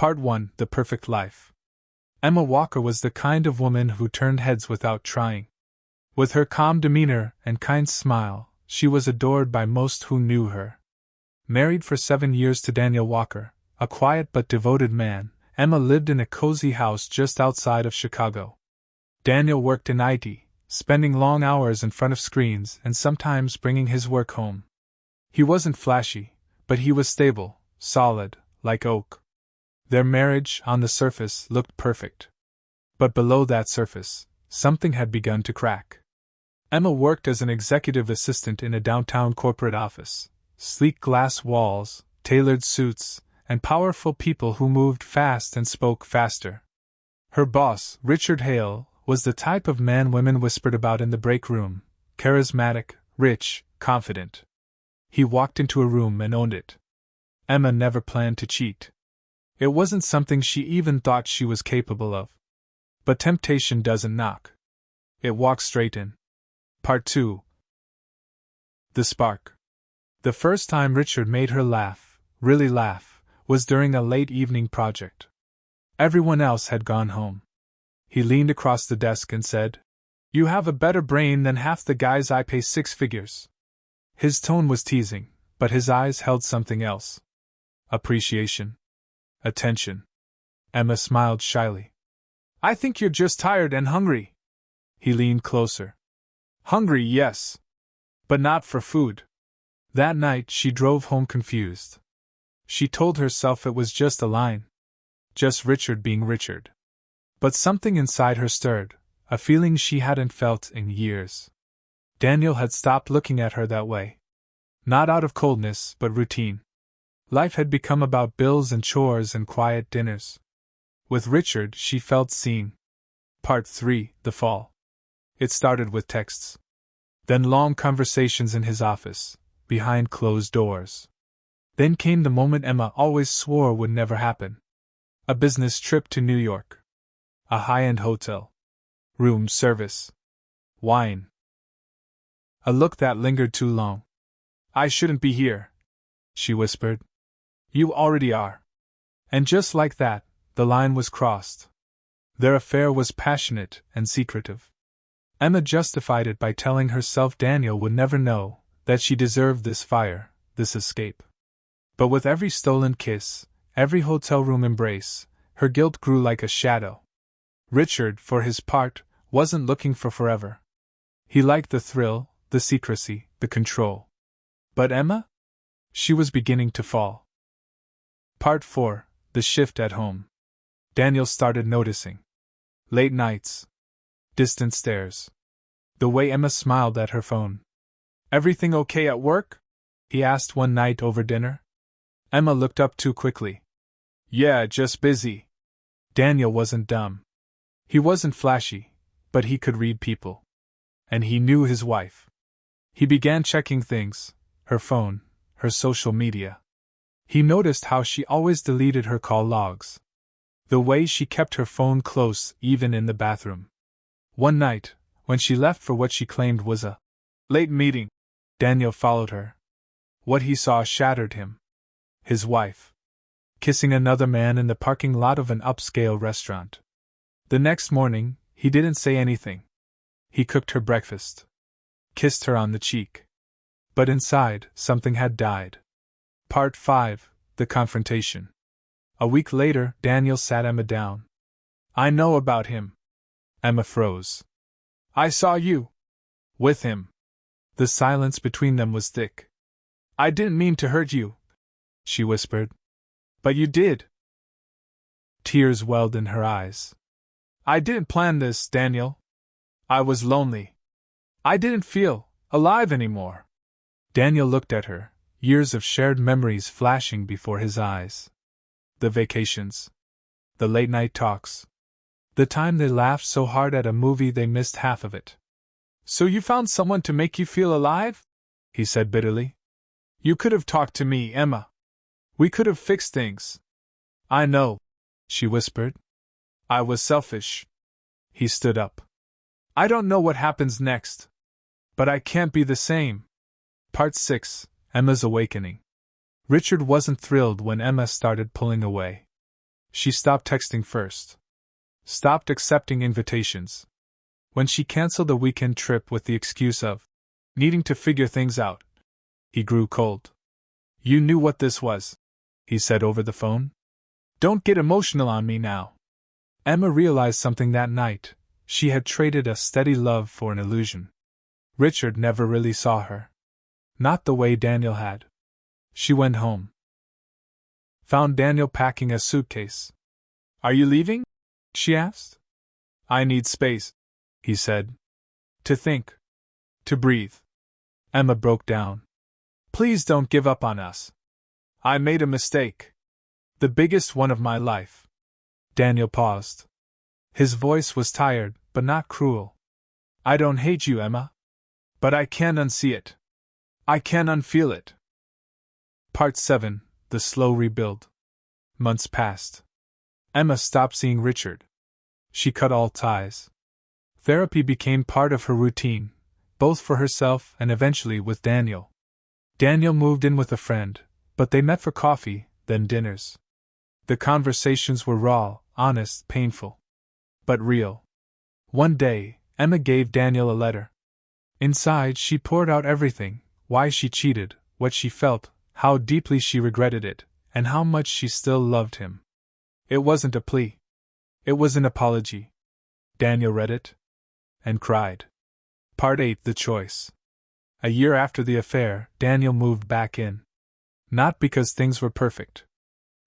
Part 1: The Perfect Life. Emma Walker was the kind of woman who turned heads without trying. With her calm demeanor and kind smile, she was adored by most who knew her. Married for 7 years to Daniel Walker, a quiet but devoted man, Emma lived in a cozy house just outside of Chicago. Daniel worked in IT, spending long hours in front of screens and sometimes bringing his work home. He wasn't flashy, but he was stable, solid, like oak. Their marriage, on the surface, looked perfect. But below that surface, something had begun to crack. Emma worked as an executive assistant in a downtown corporate office. Sleek glass walls, tailored suits, and powerful people who moved fast and spoke faster. Her boss, Richard Hale, was the type of man women whispered about in the break room: charismatic, rich, confident. He walked into a room and owned it. Emma never planned to cheat. It wasn't something she even thought she was capable of. But temptation doesn't knock. It walks straight in. Part 2: The Spark. The first time Richard made her laugh, really laugh, was during a late evening project. Everyone else had gone home. He leaned across the desk and said, "You have a better brain than half the guys I pay 6 figures." His tone was teasing, but his eyes held something else. Appreciation. Attention. Emma smiled shyly. "I think you're just tired and hungry." He leaned closer. "Hungry, yes. But not for food." That night she drove home confused. She told herself it was just a line. Just Richard being Richard. But something inside her stirred, a feeling she hadn't felt in years. Daniel had stopped looking at her that way. Not out of coldness, but routine. Life had become about bills and chores and quiet dinners. With Richard, she felt seen. Part 3: The Fall. It started with texts. Then long conversations in his office, behind closed doors. Then came the moment Emma always swore would never happen. A business trip to New York. A high-end hotel. Room service. Wine. A look that lingered too long. "I shouldn't be here," she whispered. "You already are." And just like that, the line was crossed. Their affair was passionate and secretive. Emma justified it by telling herself Daniel would never know, that she deserved this fire, this escape. But with every stolen kiss, every hotel room embrace, her guilt grew like a shadow. Richard, for his part, wasn't looking for forever. He liked the thrill, the secrecy, the control. But Emma? She was beginning to fall. Part 4: The Shift at Home. Daniel started noticing. Late nights. Distant stares. The way Emma smiled at her phone. "Everything okay at work?" he asked one night over dinner. Emma looked up too quickly. "Yeah, just busy." Daniel wasn't dumb. He wasn't flashy, but he could read people. And he knew his wife. He began checking things: her phone, her social media. He noticed how she always deleted her call logs. The way she kept her phone close even in the bathroom. One night, when she left for what she claimed was a late meeting, Daniel followed her. What he saw shattered him. His wife kissing another man in the parking lot of an upscale restaurant. The next morning, he didn't say anything. He cooked her breakfast. Kissed her on the cheek. But inside, something had died. Part 5: The Confrontation. A week later, Daniel sat Emma down. "I know about him." Emma froze. "I saw you with him." The silence between them was thick. "I didn't mean to hurt you," she whispered. "But you did." Tears welled in her eyes. "I didn't plan this, Daniel. I was lonely. I didn't feel alive anymore." Daniel looked at her, years of shared memories flashing before his eyes. The vacations. The late-night talks. The time they laughed so hard at a movie they missed half of it. "So you found someone to make you feel alive?" he said bitterly. "You could have talked to me, Emma. We could have fixed things." "I know," she whispered. "I was selfish." He stood up. "I don't know what happens next. But I can't be the same." Part 6: Emma's Awakening. Richard wasn't thrilled when Emma started pulling away. She stopped texting first. Stopped accepting invitations. When she canceled a weekend trip with the excuse of needing to figure things out, he grew cold. You knew what this was, he said over the phone. Don't get emotional on me now. Emma realized something that night. She had traded a steady love for an illusion. Richard never really saw her. Not the way Daniel had. She went home. Found Daniel packing a suitcase. Are you leaving? She asked. I need space, he said. To think. To breathe. Emma broke down. Please don't give up on us. I made a mistake. The biggest one of my life. Daniel paused. His voice was tired, but not cruel. I don't hate you, Emma. But I can unsee it. I can unfeel it. Part 7. The Slow Rebuild. Months passed. Emma stopped seeing Richard. She cut all ties. Therapy became part of her routine, both for herself and eventually with Daniel. Daniel moved in with a friend, but they met for coffee, then dinners. The conversations were raw, honest, painful. But real. One day, Emma gave Daniel a letter. Inside, she poured out everything: why she cheated, what she felt, how deeply she regretted it, and how much she still loved him. It wasn't a plea. It was an apology. Daniel read it and cried. Part 8. The Choice. A year after the affair, Daniel moved back in. Not because things were perfect,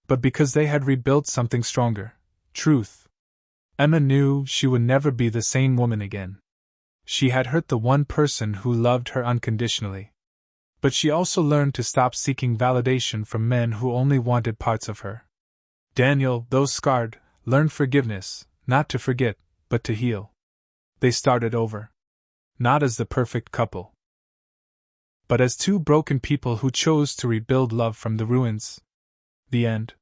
but because they had rebuilt something stronger: truth. Emma knew she would never be the same woman again. She had hurt the one person who loved her unconditionally. But she also learned to stop seeking validation from men who only wanted parts of her. Daniel, though scarred, learned forgiveness, not to forget, but to heal. They started over. Not as the perfect couple, but as two broken people who chose to rebuild love from the ruins. The end.